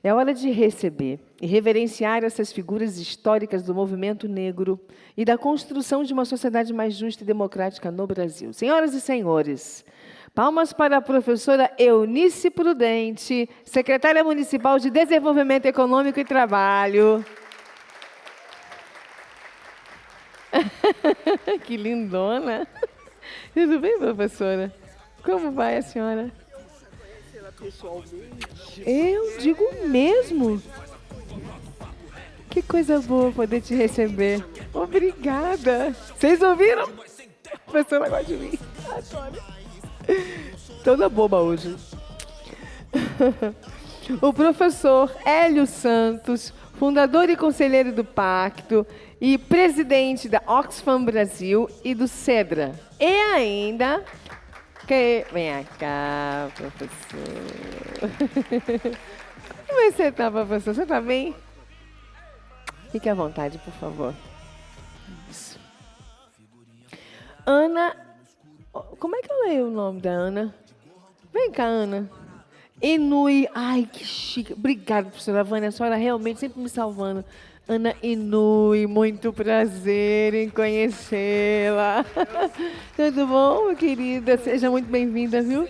É hora de receber e reverenciar essas figuras históricas do movimento negro e da construção de uma sociedade mais justa e democrática no Brasil. Senhoras e senhores, palmas para a professora Eunice Prudente, secretária municipal de Desenvolvimento Econômico e Trabalho. Que lindona! Tudo bem, professora? Como vai a senhora? Eu digo mesmo. Que coisa boa poder te receber. Obrigada. Vocês ouviram? A professora gosta de mim. Adoro. Toda boba hoje. O professor Hélio Santos, fundador e conselheiro do Pacto e presidente da Oxfam Brasil e do CEDRA. E ainda... Vem cá, professor. Como é que você está, professor? Você está bem? Fique à vontade, por favor. Isso. Ana... Como é que eu leio o nome da Ana? Vem cá, Ana. Inui. Ai, que chique. Obrigada, professora Vânia. A senhora realmente sempre me salvando. Ana Inui, muito prazer em conhecê-la. Tudo bom, minha querida? Seja muito bem-vinda, viu?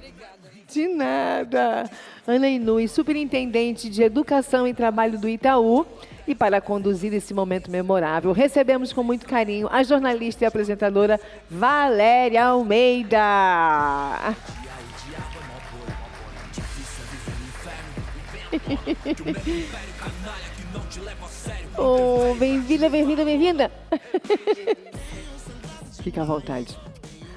De nada. Ana Inui, superintendente de Educação e Trabalho do Itaú. E para conduzir esse momento memorável, recebemos com muito carinho a jornalista e apresentadora Valéria Almeida. Oh, bem-vinda, bem-vinda, bem-vinda. Fique à vontade.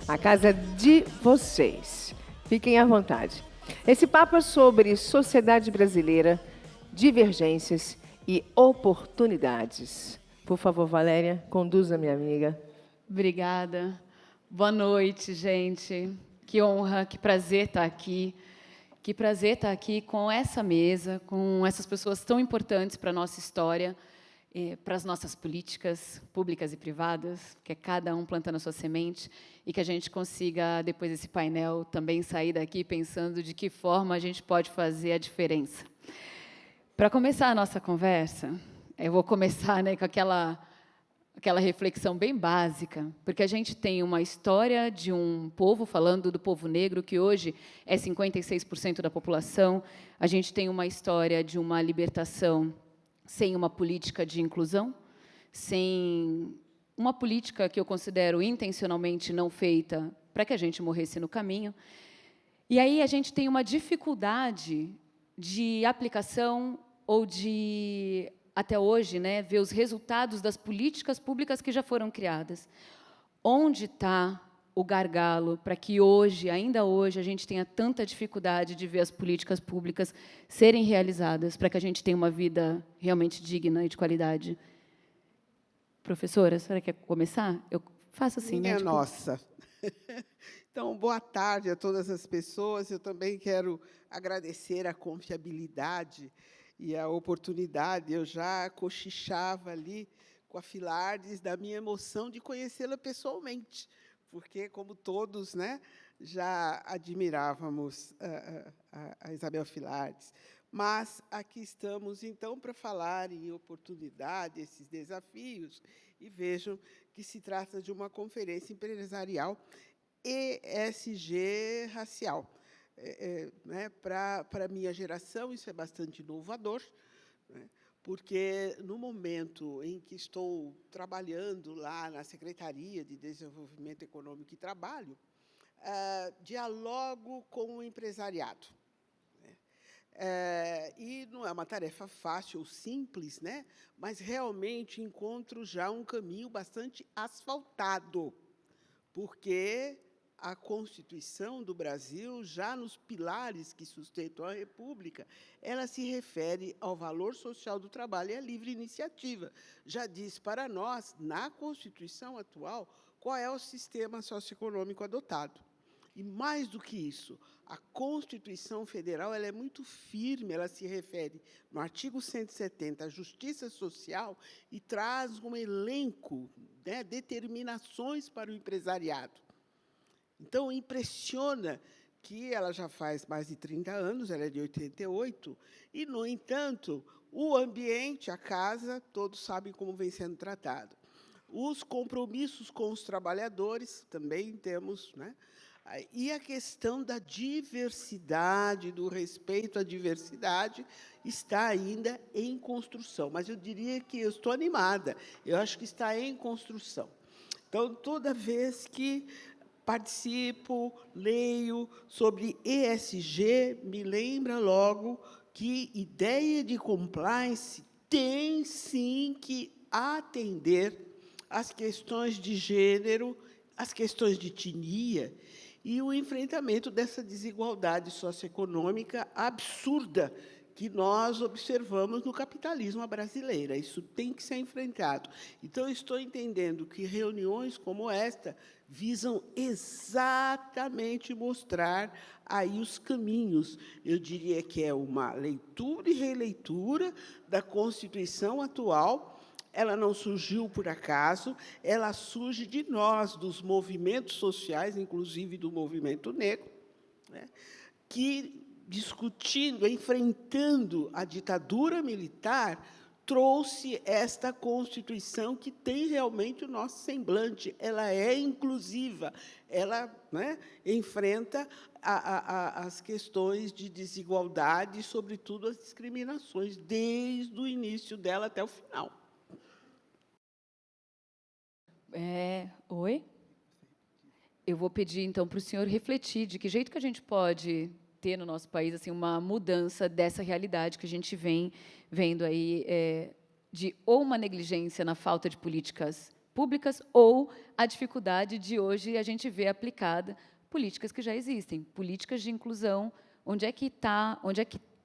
A casa é de vocês. Fiquem à vontade. Esse papo é sobre sociedade brasileira, divergências e oportunidades. Por favor, Valéria, conduza minha amiga. Obrigada. Boa noite, gente. Que honra, que prazer estar aqui. Que prazer estar aqui com essa mesa, com essas pessoas tão importantes para a nossa história, para as nossas políticas públicas e privadas, que é cada um plantando a sua semente, e que a gente consiga, depois desse painel, também sair daqui pensando de que forma a gente pode fazer a diferença. Para começar a nossa conversa, eu vou começar, né, com aquela reflexão bem básica, porque a gente tem uma história de um povo, falando do povo negro, que hoje é 56% da população. A gente tem uma história de uma libertação sem uma política de inclusão, sem uma política que eu considero intencionalmente não feita para que a gente morresse no caminho. E aí a gente tem uma dificuldade de aplicação ou de, até hoje, né, ver os resultados das políticas públicas que já foram criadas. Onde está o gargalo para que hoje, ainda hoje, a gente tenha tanta dificuldade de ver as políticas públicas serem realizadas para que a gente tenha uma vida realmente digna e de qualidade? Professora, a senhora quer começar? Eu faço assim, Minha né? nossa. Então, boa tarde a todas as pessoas. Eu também quero agradecer a confiabilidade e a oportunidade. Eu já cochichava ali com a Filardes da minha emoção de conhecê-la pessoalmente, porque, como todos, né, já admirávamos a Isabel Filardes. Mas aqui estamos, então, para falar em oportunidade, esses desafios, e vejam que se trata de uma conferência empresarial ESG racial. Né, para a minha geração, isso é bastante inovador, né, porque, no momento em que estou trabalhando lá na Secretaria de Desenvolvimento Econômico e Trabalho, dialogo com o empresariado. E não é uma tarefa fácil ou simples, né, mas realmente encontro já um caminho bastante asfaltado, porque a Constituição do Brasil, já nos pilares que sustentam a República, ela se refere ao valor social do trabalho e à livre iniciativa. Já diz para nós, na Constituição atual, qual é o sistema socioeconômico adotado. E, mais do que isso, a Constituição Federal ela é muito firme, ela se refere, no artigo 170, à justiça social, e traz um elenco, né, determinações para o empresariado. Então, impressiona que ela já faz mais de 30 anos, ela é de 88, e, no entanto, o ambiente, a casa, todos sabem como vem sendo tratado. Os compromissos com os trabalhadores, também temos, né? E a questão da diversidade, do respeito à diversidade, está ainda em construção. Mas eu diria que eu estou animada, eu acho que está em construção. Então, toda vez que participo, leio sobre ESG, me lembra logo que ideia de compliance tem, sim, que atender às questões de gênero, às questões de etnia e o enfrentamento dessa desigualdade socioeconômica absurda que nós observamos no capitalismo brasileiro. Isso tem que ser enfrentado. Então, eu estou entendendo que reuniões como esta visam exatamente mostrar aí os caminhos. Eu diria que é uma leitura e releitura da Constituição atual. Ela não surgiu por acaso, ela surge de nós, dos movimentos sociais, inclusive do movimento negro, né, que, discutindo, enfrentando a ditadura militar, trouxe esta Constituição que tem realmente o nosso semblante, ela é inclusiva, ela, né, enfrenta as questões de desigualdade e, sobretudo, as discriminações, desde o início dela até o final. Oi? Eu vou pedir, então, para o senhor refletir de que jeito que a gente pode ter no nosso país assim, uma mudança dessa realidade que a gente vem vendo aí, de ou uma negligência na falta de políticas públicas ou a dificuldade de hoje a gente ver aplicada políticas que já existem, políticas de inclusão. Onde é que está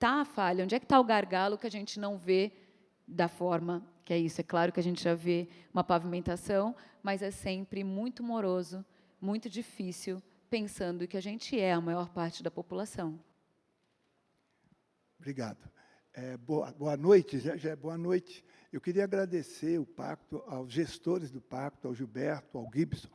a falha? Onde é que está o gargalo que a gente não vê da forma que é isso? É claro que a gente já vê uma pavimentação, mas é sempre muito moroso, muito difícil, pensando que a gente é a maior parte da população. Obrigado. Boa noite, boa noite. Eu queria agradecer o Pacto, aos gestores do Pacto, ao Gilberto, ao Gibson,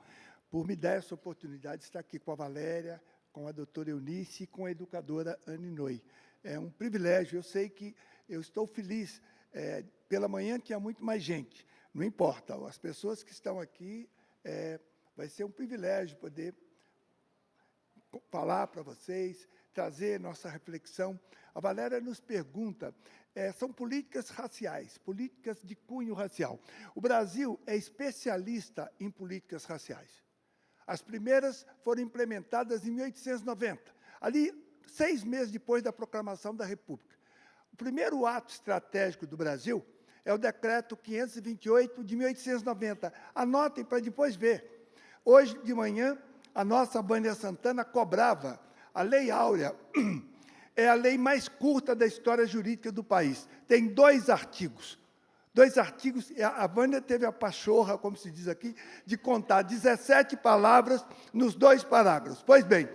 por me dar essa oportunidade de estar aqui com a Valéria, com a doutora Eunice e com a educadora Anne Noy. É um privilégio, eu sei que eu estou feliz. Pela manhã tinha muito mais gente, não importa, as pessoas que estão aqui, vai ser um privilégio poder falar para vocês, trazer nossa reflexão. A Valéria nos pergunta, são políticas raciais, políticas de cunho racial. O Brasil é especialista em políticas raciais. As primeiras foram implementadas em 1890, ali 6 meses depois da proclamação da República. O primeiro ato estratégico do Brasil é o Decreto 528 de 1890. Anotem para depois ver. Hoje de manhã, a nossa Vânia Santana cobrava a Lei Áurea. É a lei mais curta da história jurídica do país. Tem 2 artigos. 2 artigos, a Vânia teve a pachorra, como se diz aqui, de contar 17 palavras nos 2 parágrafos. Pois bem,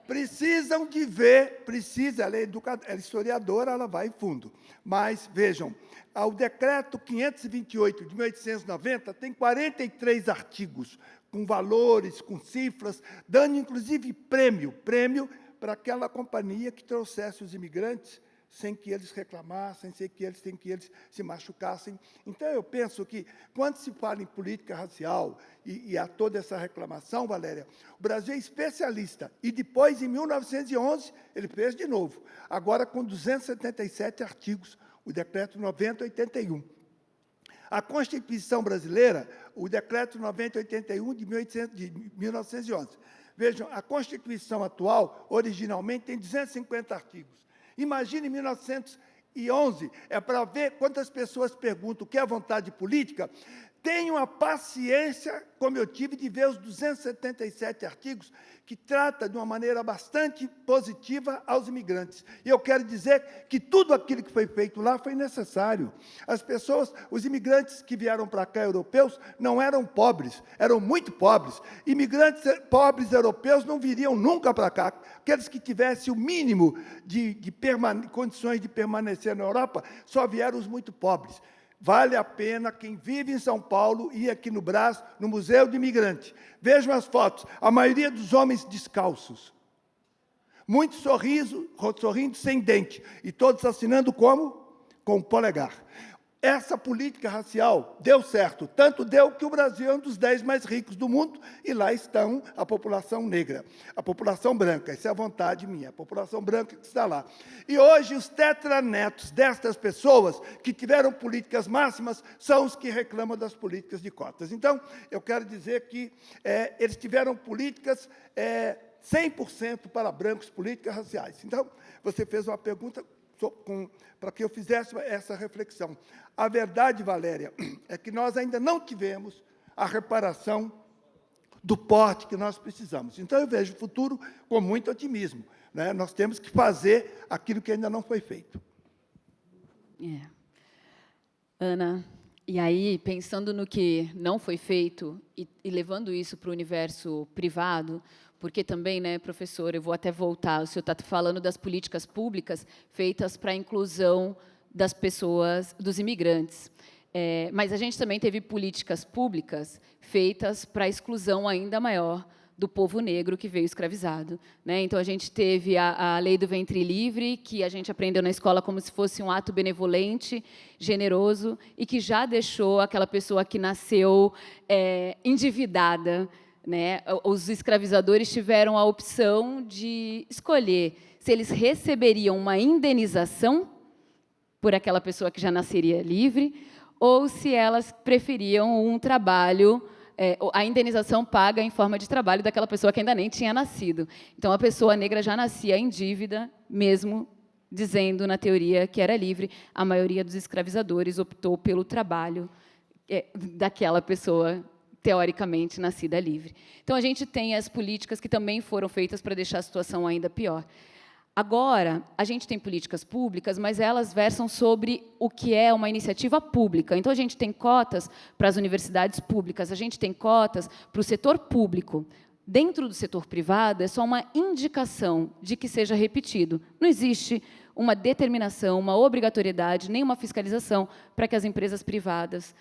precisam de ver, ela é historiadora, ela vai fundo. Mas, vejam, o Decreto 528 de 1890 tem 43 artigos, com valores, com cifras, dando, inclusive, prêmio para aquela companhia que trouxesse os imigrantes sem que eles reclamassem, sem que eles se machucassem. Então, eu penso que, quando se fala em política racial, e há toda essa reclamação, Valéria, o Brasil é especialista. E depois, em 1911, ele fez de novo, agora com 277 artigos, o Decreto 9081. A Constituição brasileira, o Decreto 9081 de 1911. Vejam, a Constituição atual, originalmente, tem 250 artigos. Imagine em 1911, para ver quantas pessoas perguntam o que é vontade política. Tenham a paciência, como eu tive, de ver os 277 artigos, que trata de uma maneira bastante positiva aos imigrantes. E eu quero dizer que tudo aquilo que foi feito lá foi necessário. As pessoas, os imigrantes que vieram para cá, europeus, não eram pobres, eram muito pobres. Imigrantes pobres europeus não viriam nunca para cá. Aqueles que tivessem o mínimo de condições de permanecer na Europa, só vieram os muito pobres. Vale a pena quem vive em São Paulo ir aqui no Brás, no Museu do Imigrante. Vejam as fotos, a maioria dos homens descalços. Muitos sorrindo sem dente, e todos assinando como? Com o polegar. Essa política racial deu certo, tanto deu que o Brasil é um dos 10 mais ricos do mundo, e lá estão a população negra, a população branca, essa é a vontade minha, a população branca que está lá. E hoje os tetranetos destas pessoas que tiveram políticas máximas são os que reclamam das políticas de cotas. Então, eu quero dizer que eles tiveram políticas 100% para brancos, políticas raciais. Então, você fez uma pergunta para que eu fizesse essa reflexão. A verdade, Valéria, é que nós ainda não tivemos a reparação do porte que nós precisamos. Então, eu vejo o futuro com muito otimismo, né? Nós temos que fazer aquilo que ainda não foi feito. Ana, e aí, pensando no que não foi feito e levando isso para o universo privado, porque também, né, professor, eu vou até voltar, o senhor está falando das políticas públicas feitas para a inclusão das pessoas, dos imigrantes. Mas a gente também teve políticas públicas feitas para a exclusão ainda maior do povo negro que veio escravizado, né? Então, a gente teve a lei do ventre livre, que a gente aprendeu na escola como se fosse um ato benevolente, generoso, e que já deixou aquela pessoa que nasceu endividada, né? Os escravizadores tiveram a opção de escolher se eles receberiam uma indenização por aquela pessoa que já nasceria livre, ou se elas preferiam um trabalho, a indenização paga em forma de trabalho daquela pessoa que ainda nem tinha nascido. Então, a pessoa negra já nascia em dívida, mesmo dizendo, na teoria, que era livre. A maioria dos escravizadores optou pelo trabalho daquela pessoa teoricamente nascida livre. Então, a gente tem as políticas que também foram feitas para deixar a situação ainda pior. Agora, a gente tem políticas públicas, mas elas versam sobre o que é uma iniciativa pública. Então, a gente tem cotas para as universidades públicas, a gente tem cotas para o setor público. Dentro do setor privado, é só uma indicação de que seja repetido. Não existe uma determinação, uma obrigatoriedade, nem uma fiscalização para que as empresas privadas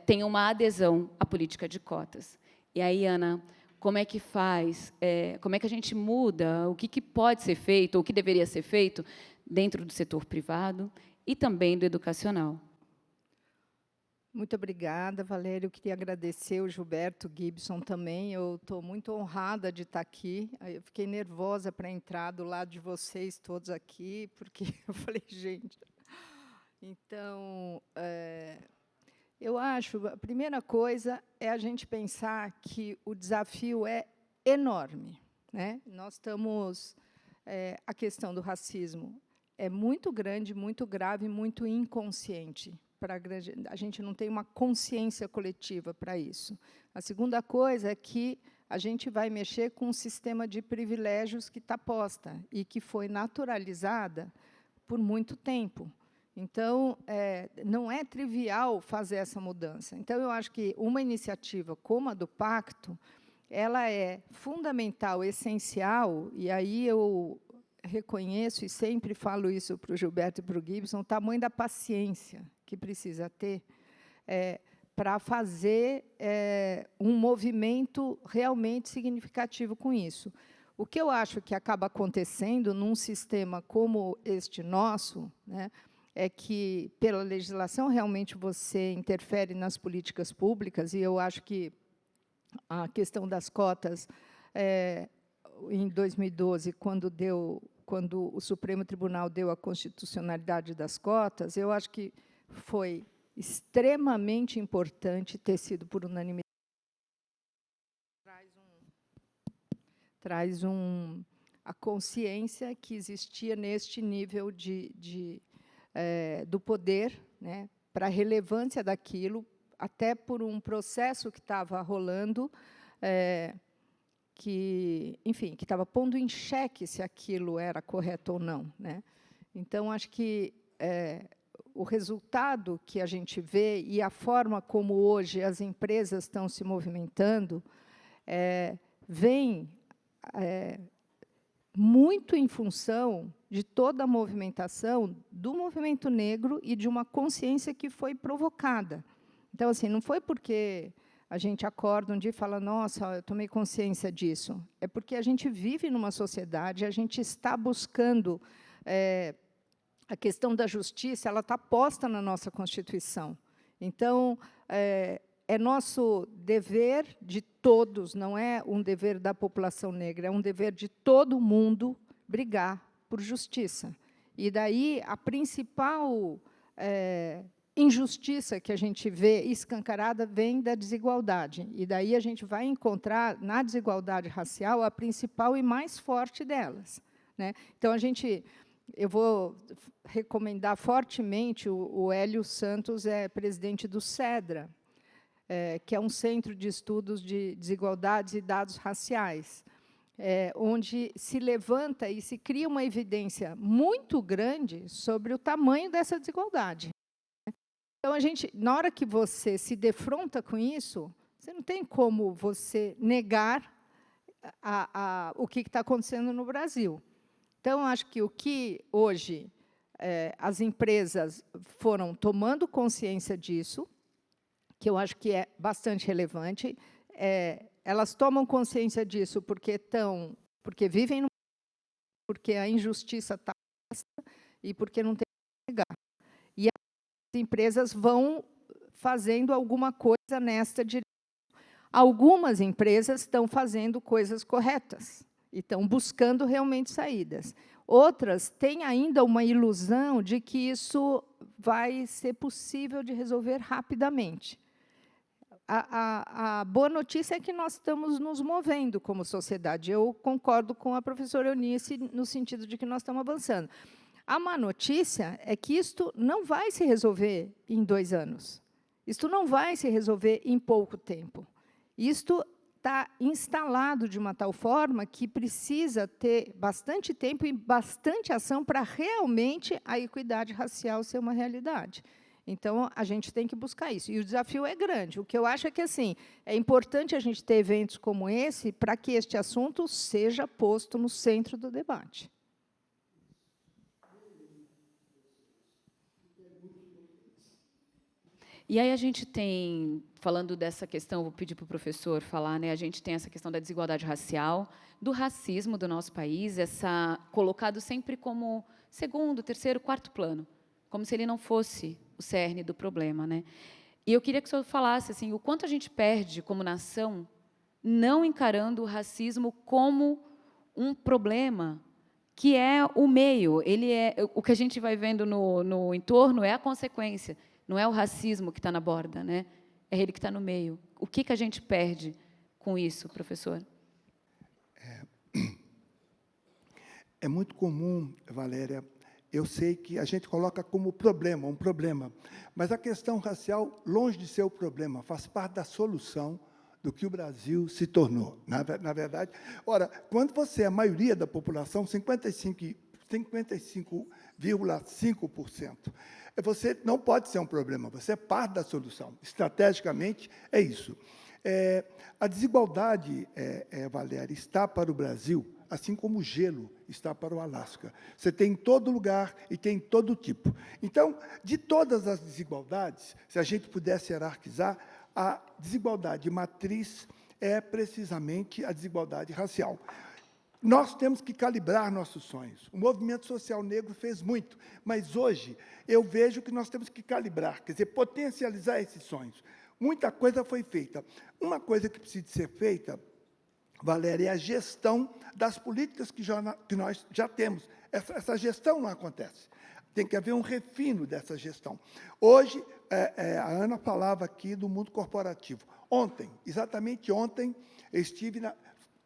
tenham uma adesão à política de cotas. E aí, Ana, como é que faz, como é que a gente muda, o que pode ser feito, ou o que deveria ser feito dentro do setor privado e também do educacional? Muito obrigada, Valéria. Eu queria agradecer o Gilberto Gibson também. Eu estou muito honrada de estar aqui. Eu fiquei nervosa para entrar do lado de vocês todos aqui, porque eu falei, gente... Então, eu acho, a primeira coisa é a gente pensar que o desafio é enorme, né? Nós estamos... a questão do racismo é muito grande, muito grave, muito inconsciente. A gente não tem uma consciência coletiva para isso. A segunda coisa é que a gente vai mexer com um sistema de privilégios que está posta e que foi naturalizada por muito tempo. Então, não é trivial fazer essa mudança. Então, eu acho que uma iniciativa como a do Pacto, ela é fundamental, essencial, e aí eu reconheço e sempre falo isso para o Gilberto e para o Gibson, o tamanho da paciência que precisa ter para fazer um movimento realmente significativo com isso. O que eu acho que acaba acontecendo num sistema como este nosso, né, é que, pela legislação, realmente você interfere nas políticas públicas, e eu acho que a questão das cotas, em 2012, quando o Supremo Tribunal deu a constitucionalidade das cotas, eu acho que foi extremamente importante ter sido por unanimidade. Traz a consciência que existia neste nível do poder, né, para a relevância daquilo, até por um processo que estava rolando, enfim, que estava pondo em xeque se aquilo era correto ou não, né? Então, acho que o resultado que a gente vê e a forma como hoje as empresas estão se movimentando vem muito em função de toda a movimentação do movimento negro e de uma consciência que foi provocada. Então, assim, não foi porque a gente acorda um dia e fala, nossa, eu tomei consciência disso. É porque a gente vive numa sociedade, a gente está buscando... a questão da justiça, ela está posta na nossa Constituição. Então, é nosso dever de todos, não é um dever da população negra, é um dever de todo mundo brigar por justiça. E daí, a principal injustiça que a gente vê escancarada vem da desigualdade. E daí a gente vai encontrar, na desigualdade racial, a principal e mais forte delas, né? Então, eu vou recomendar fortemente, o Hélio Santos é presidente do CEDRA, que é um centro de estudos de desigualdades e dados raciais, onde se levanta e se cria uma evidência muito grande sobre o tamanho dessa desigualdade. Então, na hora que você se defronta com isso, você não tem como você negar o que está acontecendo no Brasil. Então, acho que o que hoje as empresas foram tomando consciência disso, que eu acho que é bastante relevante, elas tomam consciência disso porque vivem porque a injustiça está e porque não tem que negar. E as empresas vão fazendo alguma coisa nesta direção. Algumas empresas estão fazendo coisas corretas e estão buscando realmente saídas. Outras têm ainda uma ilusão de que isso vai ser possível de resolver rapidamente. A boa notícia é que nós estamos nos movendo como sociedade. Eu concordo com a professora Eunice no sentido de que nós estamos avançando. A má notícia é que isto não vai se resolver em 2 anos. Isto não vai se resolver em pouco tempo. Isto está instalado de uma tal forma que precisa ter bastante tempo e bastante ação para realmente a equidade racial ser uma realidade. Então, a gente tem que buscar isso. E o desafio é grande. O que eu acho é que é importante a gente ter eventos como esse para que este assunto seja posto no centro do debate. E aí a gente tem, falando dessa questão, vou pedir para o professor falar, né? A gente tem essa questão da desigualdade racial, do racismo do nosso país, colocado sempre como segundo, terceiro, quarto plano, como se ele não fosse o cerne do problema, né? E eu queria que o senhor falasse assim, o quanto a gente perde como nação não encarando o racismo como um problema, que é o meio, o que a gente vai vendo no entorno é a consequência. Não é o racismo que está na borda, né? É ele que está no meio. O que a gente perde com isso, professor? É muito comum, Valéria, eu sei que a gente coloca como problema, um problema, mas a questão racial, longe de ser o problema, faz parte da solução do que o Brasil se tornou. Na verdade, ora, quando você é a maioria da população, 55,5%, você não pode ser um problema, você é parte da solução. Estrategicamente, é isso. A desigualdade, Valéria, está para o Brasil, assim como o gelo está para o Alasca. Você tem em todo lugar e tem em todo tipo. Então, de todas as desigualdades, se a gente pudesse hierarquizar, a desigualdade matriz é precisamente a desigualdade racial. Nós temos que calibrar nossos sonhos. O movimento social negro fez muito, mas hoje eu vejo que nós temos que calibrar, quer dizer, potencializar esses sonhos. Muita coisa foi feita. Uma coisa que precisa ser feita, Valéria, é a gestão das políticas que nós já temos. Essa gestão não acontece. Tem que haver um refino dessa gestão. Hoje, a Ana falava aqui do mundo corporativo. Ontem, exatamente ontem, eu estive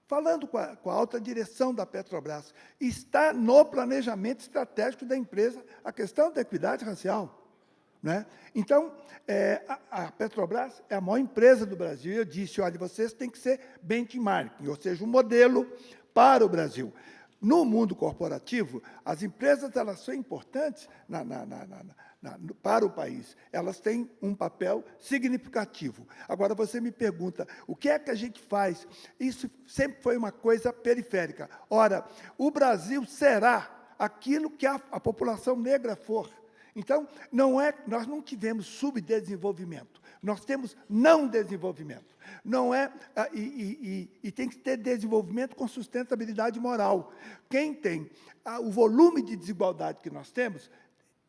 falando com a alta direção da Petrobras. Está no planejamento estratégico da empresa a questão da equidade racial. Né? Então, a Petrobras é a maior empresa do Brasil. Eu disse, olha, vocês têm que ser benchmarking, ou seja, um modelo para o Brasil. No mundo corporativo, as empresas elas são importantes para o país. Elas têm um papel significativo. Agora, você me pergunta, o que é que a gente faz? Isso sempre foi uma coisa periférica. Ora, o Brasil será aquilo que a população negra for. Então, nós não tivemos subdesenvolvimento. Nós temos não desenvolvimento. Não é, e tem que ter desenvolvimento com sustentabilidade moral. Quem tem o volume de desigualdade que nós temos,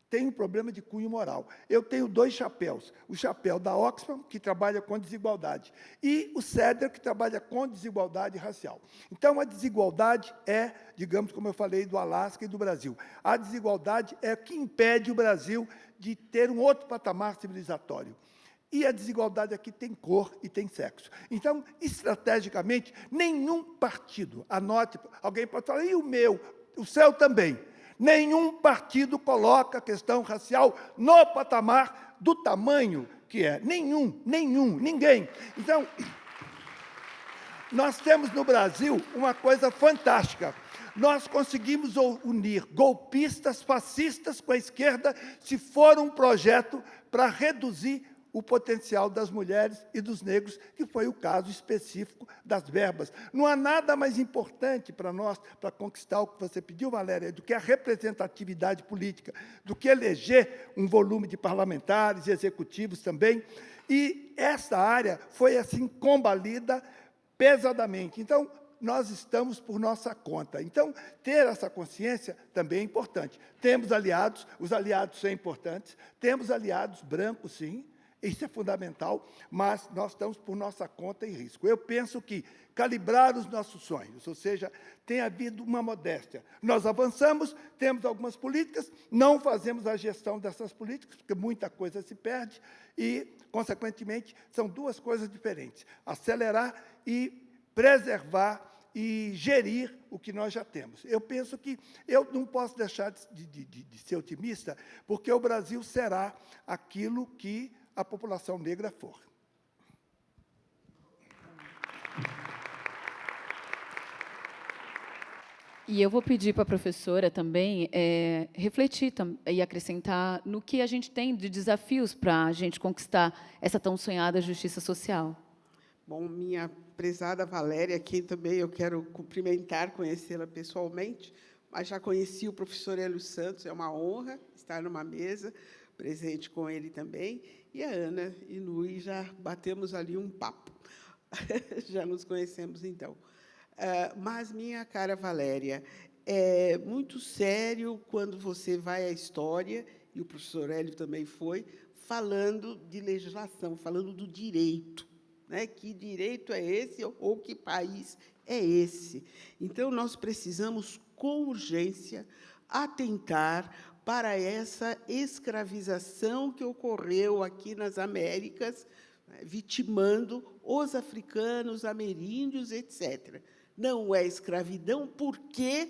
tem um problema de cunho moral. Eu tenho 2 chapéus. O chapéu da Oxfam, que trabalha com desigualdade, e o CEDER, que trabalha com desigualdade racial. Então, a desigualdade é, digamos, como eu falei, do Alasca e do Brasil. A desigualdade é o que impede o Brasil de ter um outro patamar civilizatório. E a desigualdade aqui tem cor e tem sexo. Então, estrategicamente, nenhum partido, anote, alguém pode falar, e o meu, o seu também. Nenhum partido coloca a questão racial no patamar do tamanho que é. Ninguém. Então, nós temos no Brasil uma coisa fantástica. Nós conseguimos unir golpistas, fascistas com a esquerda, se for um projeto para reduzir o potencial das mulheres e dos negros, que foi o caso específico das verbas. Não há nada mais importante para nós, para conquistar o que você pediu, Valéria, do que a representatividade política, do que eleger um volume de parlamentares e executivos também. E essa área foi, assim, combalida pesadamente. Então, nós estamos por nossa conta. Então, ter essa consciência também é importante. Temos aliados, os aliados são importantes, temos aliados brancos, sim, isso é fundamental, mas nós estamos por nossa conta e risco. Eu penso que calibrar os nossos sonhos, ou seja, tem havido uma modéstia. Nós avançamos, temos algumas políticas, não fazemos a gestão dessas políticas, porque muita coisa se perde, e, consequentemente, são 2 coisas diferentes. Acelerar e preservar e gerir o que nós já temos. Eu penso que eu não posso deixar de ser otimista, porque o Brasil será aquilo que a população negra for. E eu vou pedir para a professora também refletir e acrescentar no que a gente tem de desafios para a gente conquistar essa tão sonhada justiça social. Bom, minha prezada Valéria, aqui também eu quero cumprimentar, conhecê-la pessoalmente, mas já conheci o professor Hélio Santos, é uma honra estar numa mesa, presente com ele também, e a Ana Inui, já batemos ali um papo, já nos conhecemos, então. Mas, minha cara Valéria, é muito sério quando você vai à história, e o professor Hélio também foi, falando de legislação, falando do direito. Né? Que direito é esse ou que país é esse? Então, nós precisamos, com urgência, atentar para essa escravização que ocorreu aqui nas Américas, vitimando os africanos, ameríndios, etc. Não é escravidão porque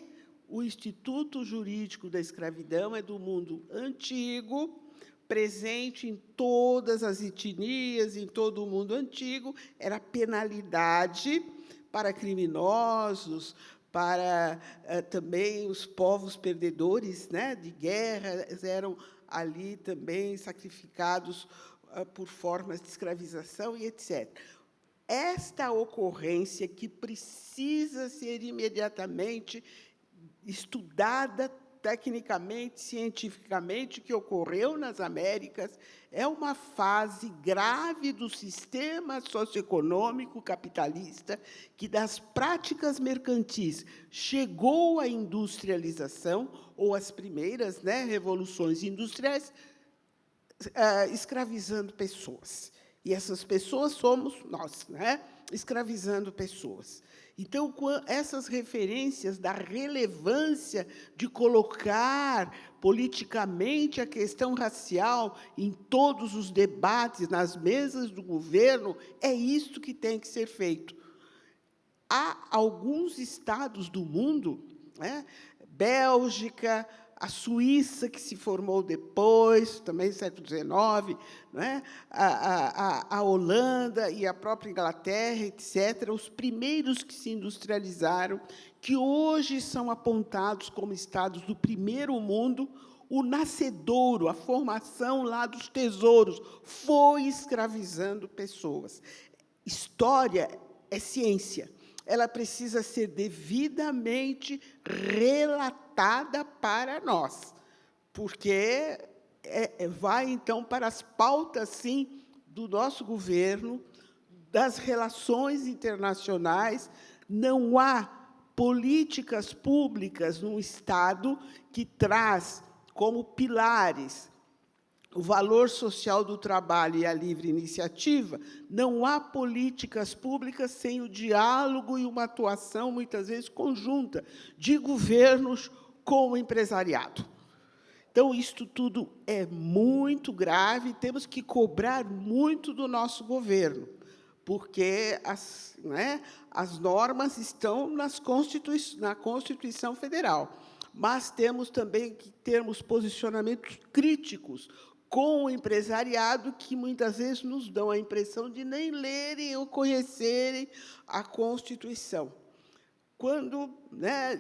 o Instituto Jurídico da Escravidão é do mundo antigo, presente em todas as etnias, em todo o mundo antigo, era penalidade para criminosos, para também os povos perdedores, né, de guerra, eram ali também sacrificados por formas de escravização e etc. Esta ocorrência que precisa ser imediatamente estudada tecnicamente, cientificamente, que ocorreu nas Américas, é uma fase grave do sistema socioeconômico capitalista que, das práticas mercantis, chegou à industrialização, ou às primeiras, né, revoluções industriais, escravizando pessoas. E essas pessoas somos nós, né, escravizando pessoas. Então, essas referências da relevância de colocar politicamente a questão racial em todos os debates, nas mesas do governo, é isso que tem que ser feito. Há alguns estados do mundo, né, Bélgica, a Suíça, que se formou depois, também no século XIX, né? A Holanda e a própria Inglaterra, etc., os primeiros que se industrializaram, que hoje são apontados como estados do primeiro mundo, o nascedouro, a formação lá dos tesouros, foi escravizando pessoas. História é ciência. Ela precisa ser devidamente relatada para nós, porque vai, então, para as pautas, sim, do nosso governo, das relações internacionais. Não há políticas públicas no Estado que traz como pilares o valor social do trabalho e a livre iniciativa. Não há políticas públicas sem o diálogo e uma atuação, muitas vezes, conjunta de governos com o empresariado. Então, isto tudo é muito grave, temos que cobrar muito do nosso governo, porque as normas estão na Constituição Federal, mas temos também que termos posicionamentos críticos com o empresariado, que muitas vezes nos dão a impressão de nem lerem ou conhecerem a Constituição. Quando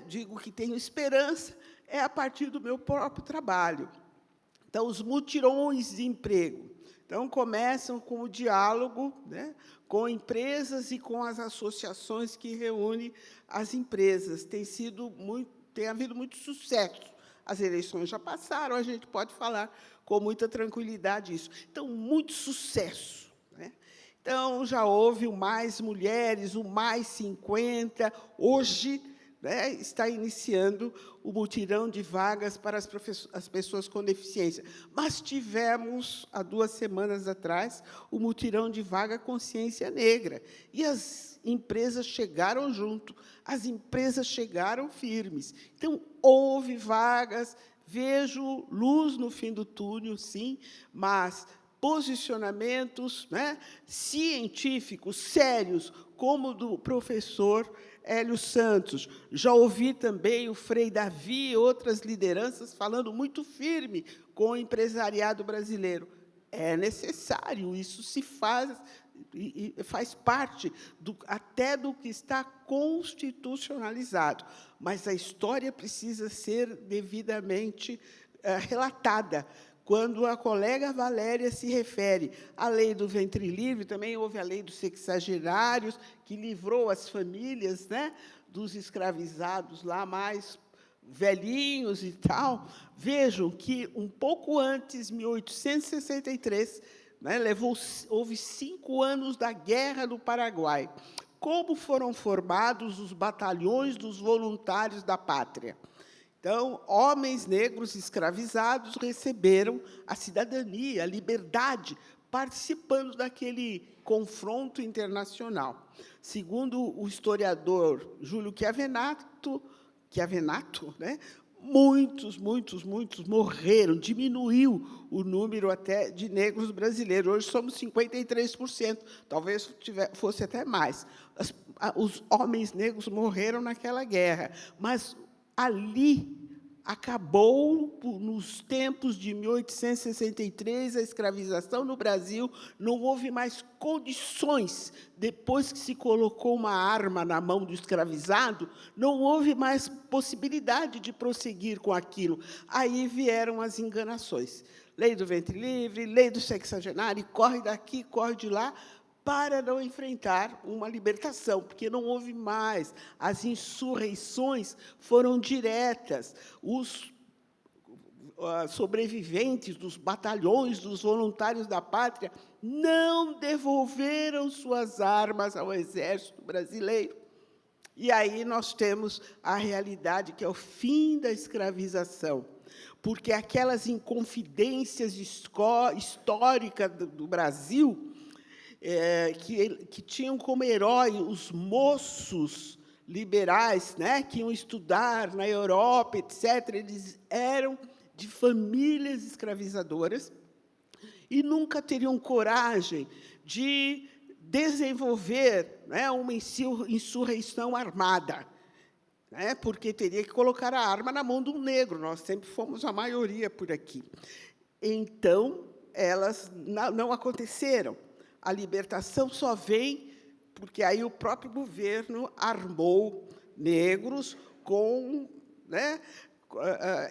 digo que tenho esperança, é a partir do meu próprio trabalho. Então, os mutirões de emprego. Então, começam com o diálogo com empresas e com as associações que reúnem as empresas. Tem havido muito sucesso. As eleições já passaram, a gente pode falar com muita tranquilidade isso. Então, muito sucesso. Então, já houve o Mais Mulheres, o Mais 50. Hoje, está iniciando o mutirão de vagas para as pessoas com deficiência. Mas tivemos, há 2 semanas atrás, o mutirão de vaga Consciência Negra. E as empresas chegaram junto, as empresas chegaram firmes. Então, houve vagas, vejo luz no fim do túnel, sim, mas posicionamentos científicos, sérios, como o do professor Hélio Santos. Já ouvi também o Frei Davi e outras lideranças falando muito firme com o empresariado brasileiro. É necessário, isso se faz, e faz parte até do que está constitucionalizado, mas a história precisa ser devidamente relatada. Quando a colega Valéria se refere à lei do ventre livre, também houve a lei dos sexagenários, que livrou as famílias dos escravizados lá mais velhinhos e tal. Vejam que, um pouco antes, 1863, houve 5 anos da Guerra do Paraguai. Como foram formados os batalhões dos voluntários da pátria? Então, homens negros escravizados receberam a cidadania, a liberdade, participando daquele confronto internacional. Segundo o historiador Júlio Chiavenato, muitos morreram, diminuiu o número até de negros brasileiros. Hoje somos 53%, talvez fosse até mais. Os homens negros morreram naquela guerra, mas ali acabou, nos tempos de 1863, a escravização no Brasil. Não houve mais condições, depois que se colocou uma arma na mão do escravizado, não houve mais possibilidade de prosseguir com aquilo. Aí vieram as enganações. Lei do ventre livre, lei do sexagenário, corre daqui, corre de lá, para não enfrentar uma libertação, porque não houve mais. As insurreições foram diretas. Os sobreviventes dos batalhões dos voluntários da pátria não devolveram suas armas ao exército brasileiro. E aí nós temos a realidade, que é o fim da escravização, porque aquelas inconfidências históricas do Brasil, que tinham como herói os moços liberais, que iam estudar na Europa, etc., eles eram de famílias escravizadoras e nunca teriam coragem de desenvolver uma insurreição armada, porque teria que colocar a arma na mão de um negro. Nós sempre fomos a maioria por aqui. Então, elas não aconteceram. A libertação só vem porque aí o próprio governo armou negros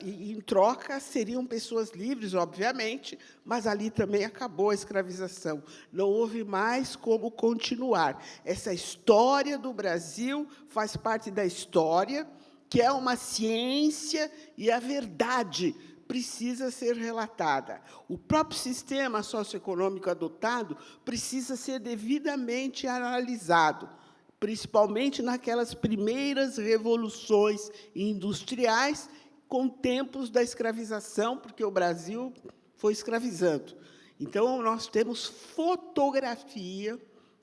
e, em troca, seriam pessoas livres, obviamente, mas ali também acabou a escravização. Não houve mais como continuar. Essa história do Brasil faz parte da história, que é uma ciência, e a verdade precisa ser relatada. O próprio sistema socioeconômico adotado precisa ser devidamente analisado, principalmente naquelas primeiras revoluções industriais, com tempos da escravização, porque o Brasil foi escravizando. Então, nós temos fotografia,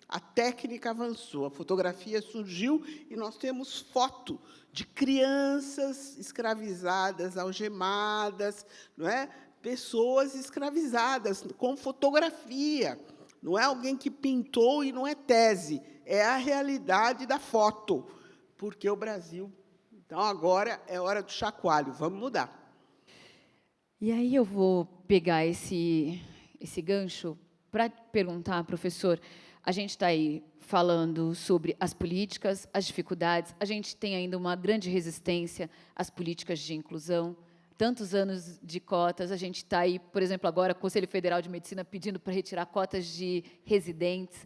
a técnica avançou, a fotografia surgiu e nós temos foto de crianças escravizadas, algemadas, não é? Pessoas escravizadas, com fotografia. Não é alguém que pintou e não é tese, é a realidade da foto, porque o Brasil... Então, agora é hora do chacoalho, vamos mudar. E aí eu vou pegar esse gancho para perguntar, professor, a gente está aí falando sobre as políticas, as dificuldades, a gente tem ainda uma grande resistência às políticas de inclusão, tantos anos de cotas, a gente está aí, por exemplo, agora, o Conselho Federal de Medicina pedindo para retirar cotas de residentes.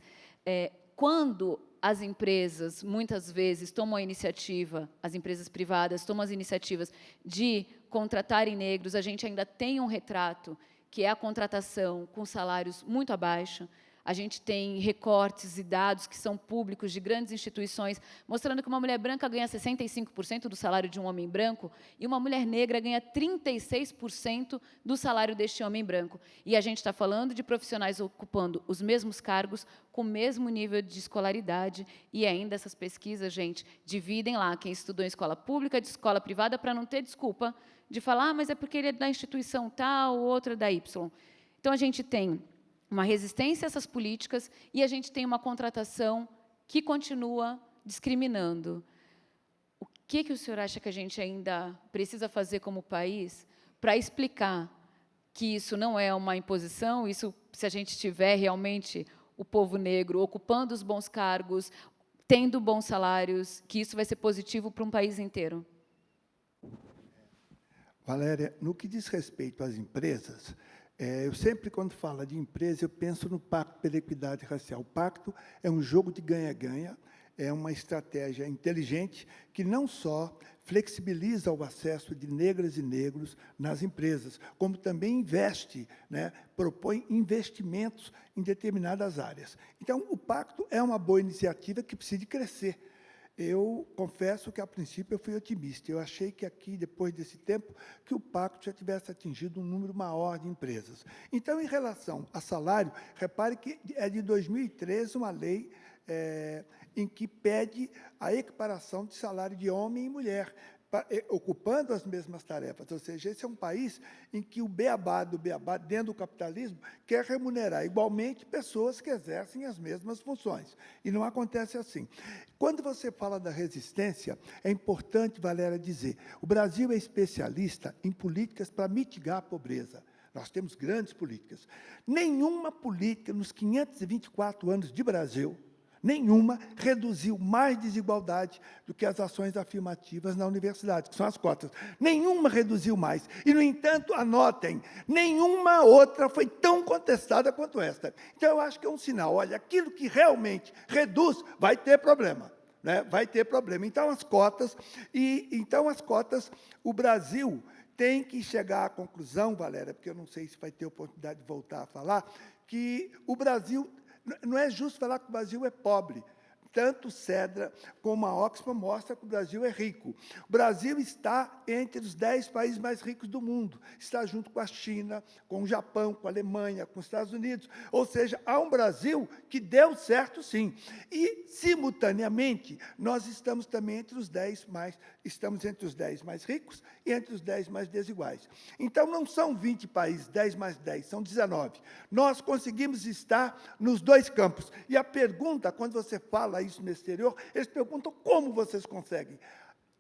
Quando as empresas, muitas vezes, tomam a iniciativa, as empresas privadas tomam as iniciativas de contratarem negros, a gente ainda tem um retrato, que é a contratação com salários muito abaixo. A gente tem recortes e dados que são públicos de grandes instituições, mostrando que uma mulher branca ganha 65% do salário de um homem branco e uma mulher negra ganha 36% do salário deste homem branco. E a gente está falando de profissionais ocupando os mesmos cargos, com o mesmo nível de escolaridade, e ainda essas pesquisas, gente, dividem lá quem estudou em escola pública de escola privada para não ter desculpa de falar, mas é porque ele é da instituição tal, o outro é da Y. Então, a gente tem uma resistência a essas políticas e a gente tem uma contratação que continua discriminando. O que o senhor acha que a gente ainda precisa fazer como país para explicar que isso não é uma imposição, isso, se a gente tiver realmente o povo negro ocupando os bons cargos, tendo bons salários, que isso vai ser positivo para um país inteiro? Valéria, no que diz respeito às empresas, eu sempre, quando falo de empresa, eu penso no Pacto pela Equidade Racial. O pacto é um jogo de ganha-ganha, é uma estratégia inteligente que não só flexibiliza o acesso de negras e negros nas empresas, como também investe, né, propõe investimentos em determinadas áreas. Então, o pacto é uma boa iniciativa que precisa crescer. Eu confesso que, a princípio, eu fui otimista. Eu achei que aqui, depois desse tempo, que o pacto já tivesse atingido um número maior de empresas. Então, em relação a salário, repare que é de 2013 uma lei em que pede a equiparação de salário de homem e mulher, ocupando as mesmas tarefas. Ou seja, esse é um país em que o beabá do beabá, dentro do capitalismo, quer remunerar igualmente pessoas que exercem as mesmas funções. E não acontece assim. Quando você fala da resistência, é importante, Valéria, dizer, o Brasil é especialista em políticas para mitigar a pobreza. Nós temos grandes políticas. Nenhuma política, nos 524 anos de Brasil, nenhuma reduziu mais desigualdade do que as ações afirmativas na universidade, que são as cotas. Nenhuma reduziu mais. E, no entanto, anotem, nenhuma outra foi tão contestada quanto esta. Então, eu acho que é um sinal. Olha, aquilo que realmente reduz vai ter problema. Né? Vai ter problema. Então, as cotas, o Brasil tem que chegar à conclusão, Valéria, porque eu não sei se vai ter oportunidade de voltar a falar, que o Brasil... Não é justo falar que o Brasil é pobre. Tanto Cedra como a Oxfam mostram que o Brasil é rico. O Brasil está entre os 10 países mais ricos do mundo. Está junto com a China, com o Japão, com a Alemanha, com os Estados Unidos. Ou seja, há um Brasil que deu certo, sim. E, simultaneamente, nós estamos também entre os 10 mais ricos e entre os 10 mais desiguais. Então, não são 20 países, 10 mais 10, são 19. Nós conseguimos estar nos dois campos. E a pergunta, quando você fala isso no exterior, eles perguntam como vocês conseguem.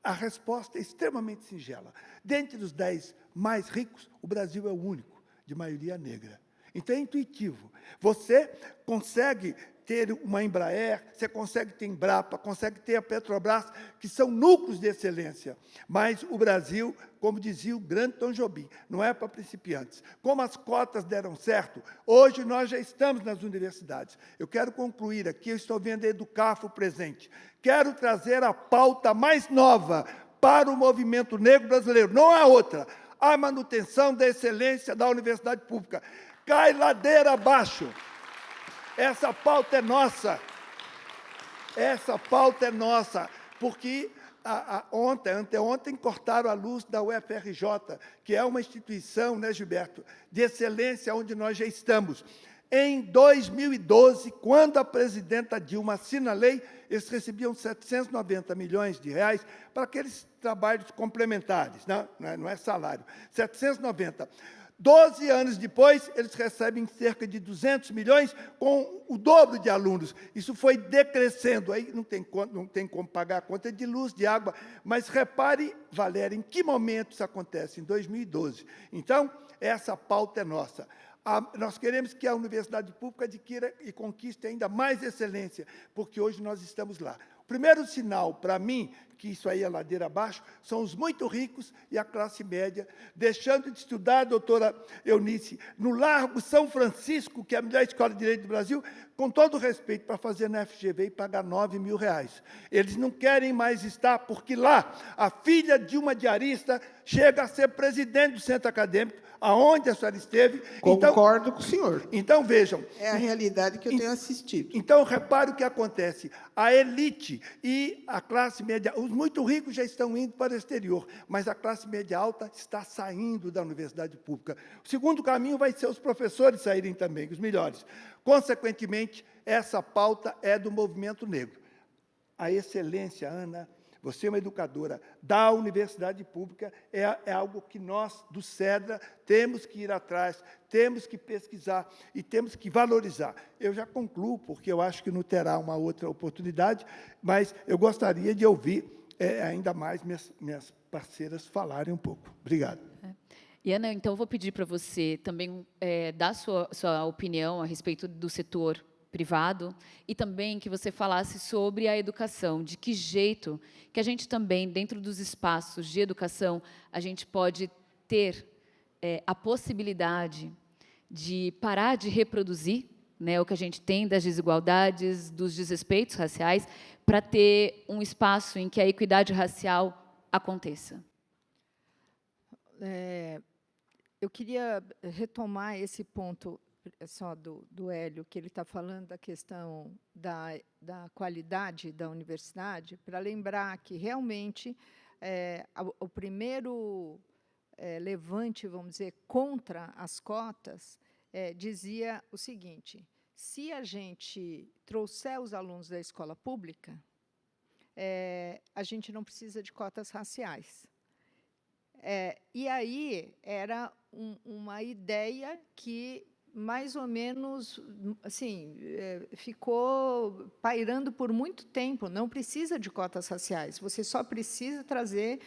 A resposta é extremamente singela. Dentre os 10 mais ricos, o Brasil é o único de maioria negra. Então, é intuitivo. Você consegue ter uma Embraer, você consegue ter Embrapa, consegue ter a Petrobras, que são núcleos de excelência. Mas o Brasil, como dizia o grande Tom Jobim, não é para principiantes. Como as cotas deram certo, hoje nós já estamos nas universidades. Eu quero concluir aqui, eu estou vendo a Educafro presente. Quero trazer a pauta mais nova para o movimento negro brasileiro. Não há outra. à manutenção da excelência da universidade pública. Cai ladeira abaixo. Essa pauta é nossa. Essa pauta é nossa, porque anteontem, cortaram a luz da UFRJ, que é uma instituição, né, Gilberto, de excelência onde nós já estamos. Em 2012, quando a presidenta Dilma assina a lei, eles recebiam 790 milhões de reais para aqueles trabalhos complementares, né? Não é salário, 790. 12 anos depois, eles recebem cerca de 200 milhões com o dobro de alunos. Isso foi decrescendo. Aí não tem como pagar a conta de luz, de água. Mas repare, Valéria, em que momento isso acontece? Em 2012. Então, essa pauta é nossa. Nós queremos que a universidade pública adquira e conquiste ainda mais excelência, porque hoje nós estamos lá. O primeiro sinal, para mim, que isso aí é ladeira abaixo, são os muito ricos e a classe média, deixando de estudar, doutora Eunice, no Largo São Francisco, que é a melhor escola de direito do Brasil, com todo respeito, para fazer na FGV e pagar R$9.000. Eles não querem mais estar, porque lá, a filha de uma diarista chega a ser presidente do centro acadêmico, aonde a senhora esteve. Concordo com o senhor. Então, vejam. É a realidade que eu tenho assistido. Então, repare o que acontece. A elite e a classe média, os muito ricos já estão indo para o exterior, mas a classe média alta está saindo da universidade pública. O segundo caminho vai ser os professores saírem também, os melhores. Consequentemente, essa pauta é do movimento negro. A excelência, Ana, você é uma educadora da universidade pública, é algo que nós, do CEDRA, temos que ir atrás, temos que pesquisar e temos que valorizar. Eu já concluo, porque eu acho que não terá uma outra oportunidade, mas eu gostaria de ouvir ainda mais minhas parceiras falarem um pouco. Obrigado. E, Ana, então, eu vou pedir para você também dar sua opinião a respeito do setor privado e também que você falasse sobre a educação, de que jeito que a gente também, dentro dos espaços de educação, a gente pode ter a possibilidade de parar de reproduzir, né, o que a gente tem das desigualdades, dos desrespeitos raciais, para ter um espaço em que a equidade racial aconteça. Eu queria retomar esse ponto só do Hélio, que ele está falando da questão da qualidade da universidade, para lembrar que, realmente, o primeiro levante, vamos dizer, contra as cotas, dizia o seguinte: se a gente trouxer os alunos da escola pública, a gente não precisa de cotas raciais. E aí era uma ideia que mais ou menos assim, ficou pairando por muito tempo. Não precisa de cotas raciais, você só precisa trazer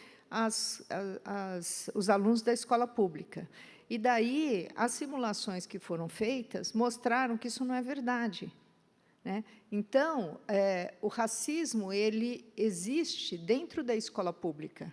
os alunos da escola pública. E daí, as simulações que foram feitas mostraram que isso não é verdade, né? Então, o racismo ele existe dentro da escola pública.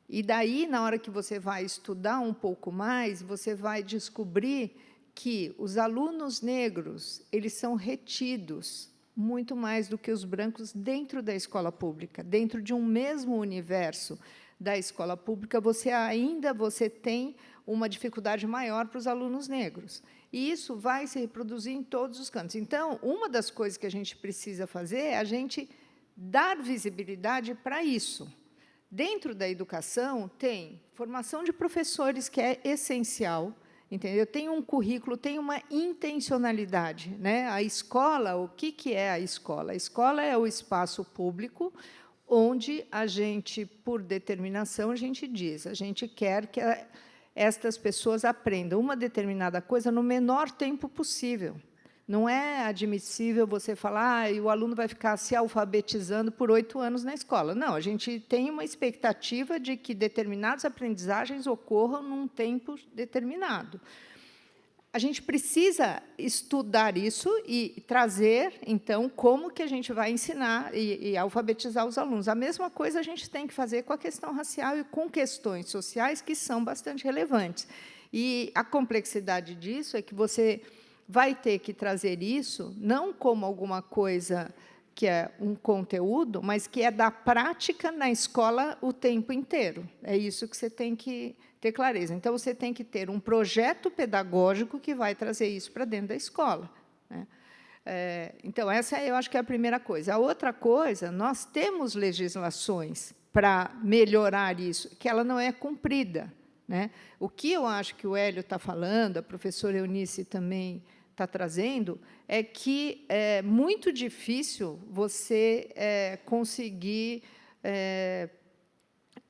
E daí, na hora que você vai estudar um pouco mais, você vai descobrir que os alunos negros eles são retidos muito mais do que os brancos dentro da escola pública. Dentro de um mesmo universo da escola pública, você tem uma dificuldade maior para os alunos negros. E isso vai se reproduzir em todos os cantos. Então, uma das coisas que a gente precisa fazer é a gente dar visibilidade para isso. Dentro da educação, tem formação de professores, que é essencial, entendeu? Tem um currículo, tem uma intencionalidade, né? A escola, o que é a escola? A escola é o espaço público onde a gente, por determinação, a gente diz, a gente quer que estas pessoas aprendam uma determinada coisa no menor tempo possível. Não é admissível você falar o aluno vai ficar se alfabetizando por 8 anos na escola. Não, a gente tem uma expectativa de que determinadas aprendizagens ocorram num tempo determinado. A gente precisa estudar isso e trazer, então, como que a gente vai ensinar e alfabetizar os alunos. A mesma coisa a gente tem que fazer com a questão racial e com questões sociais que são bastante relevantes. E a complexidade disso é que você vai ter que trazer isso não como alguma coisa que é um conteúdo, mas que é da prática na escola o tempo inteiro. É isso que você tem que ter clareza. Então, você tem que ter um projeto pedagógico que vai trazer isso para dentro da escola, né? Então, essa eu acho que é a primeira coisa. A outra coisa, nós temos legislações para melhorar isso, que ela não é cumprida, né? O que eu acho que o Hélio está falando, a professora Eunice também está trazendo, é que é muito difícil você conseguir,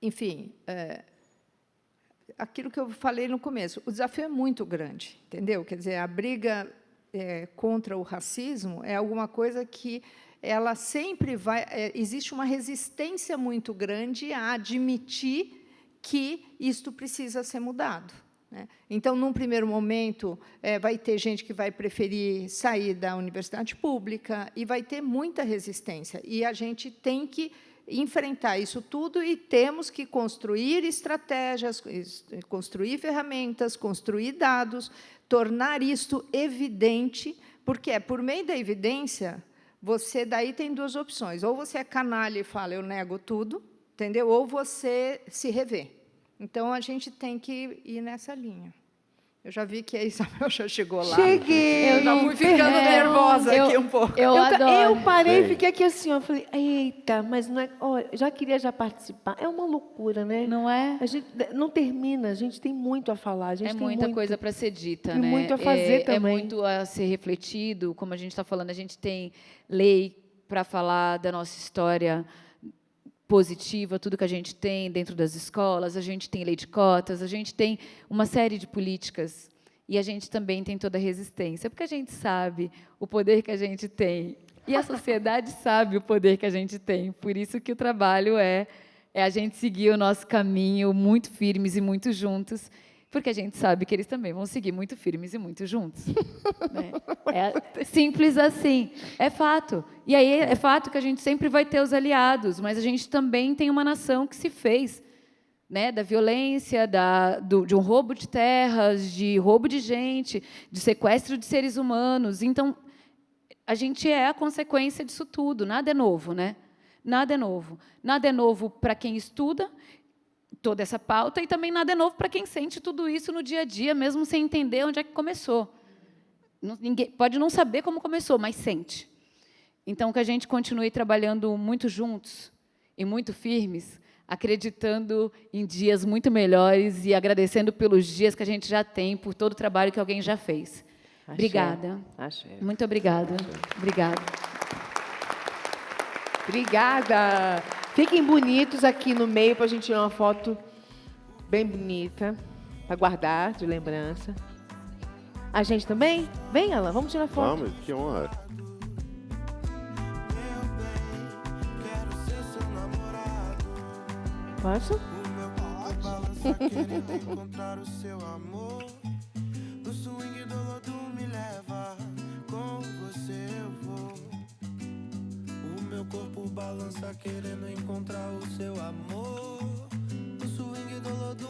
enfim, aquilo que eu falei no começo, o desafio é muito grande, entendeu? Quer dizer, a briga contra o racismo é alguma coisa que ela sempre vai... existe uma resistência muito grande a admitir que isto precisa ser mudado, né? Então, num primeiro momento, vai ter gente que vai preferir sair da universidade pública e vai ter muita resistência. E a gente tem que enfrentar isso tudo e temos que construir estratégias, construir ferramentas, construir dados, tornar isso evidente, porque por meio da evidência, você daí tem duas opções. Ou você é canalha e fala, eu nego tudo, entendeu? Ou você se revê. Então, a gente tem que ir nessa linha. Eu já vi que a Isabel já chegou lá. Cheguei! Eu já fui ficando nervosa aqui um pouco. Eu adoro. Eu parei e fiquei aqui assim, ó, falei, eita, mas não é... Olha, já queria participar. É uma loucura, né? Não é? A gente não termina, a gente tem muito a falar. A gente tem muita coisa para ser dita, e né? muito a fazer também. É muito a ser refletido, como a gente está falando, a gente tem lei para falar da nossa história positiva, tudo que a gente tem dentro das escolas, a gente tem lei de cotas, a gente tem uma série de políticas e a gente também tem toda a resistência, porque a gente sabe o poder que a gente tem e a sociedade sabe o poder que a gente tem. Por isso que o trabalho é a gente seguir o nosso caminho muito firmes e muito juntos, porque a gente sabe que eles também vão seguir muito firmes e muito juntos. Né? É simples assim, é fato. E aí é fato que a gente sempre vai ter os aliados, mas a gente também tem uma nação que se fez, né, da violência, de um roubo de terras, de roubo de gente, de sequestro de seres humanos. Então, a gente é a consequência disso tudo, nada é novo, né? Nada é novo. Nada é novo para quem estuda toda essa pauta e também nada é novo para quem sente tudo isso no dia a dia, mesmo sem entender onde é que começou. Ninguém pode não saber como começou, mas sente. Então, que a gente continue trabalhando muito juntos e muito firmes, acreditando em dias muito melhores e agradecendo pelos dias que a gente já tem, por todo o trabalho que alguém já fez. Axé. Obrigada. Axé. Muito obrigada. Obrigada. Obrigada. Fiquem bonitos aqui no meio para a gente tirar uma foto bem bonita, para guardar de lembrança. A gente também? Vem, Alan, vamos tirar foto. Vamos, que honra. Posso? Encontrar o seu amor. No swing do lodo me leva. Com você eu vou. O meu corpo balança querendo encontrar o seu amor. No swing do lodo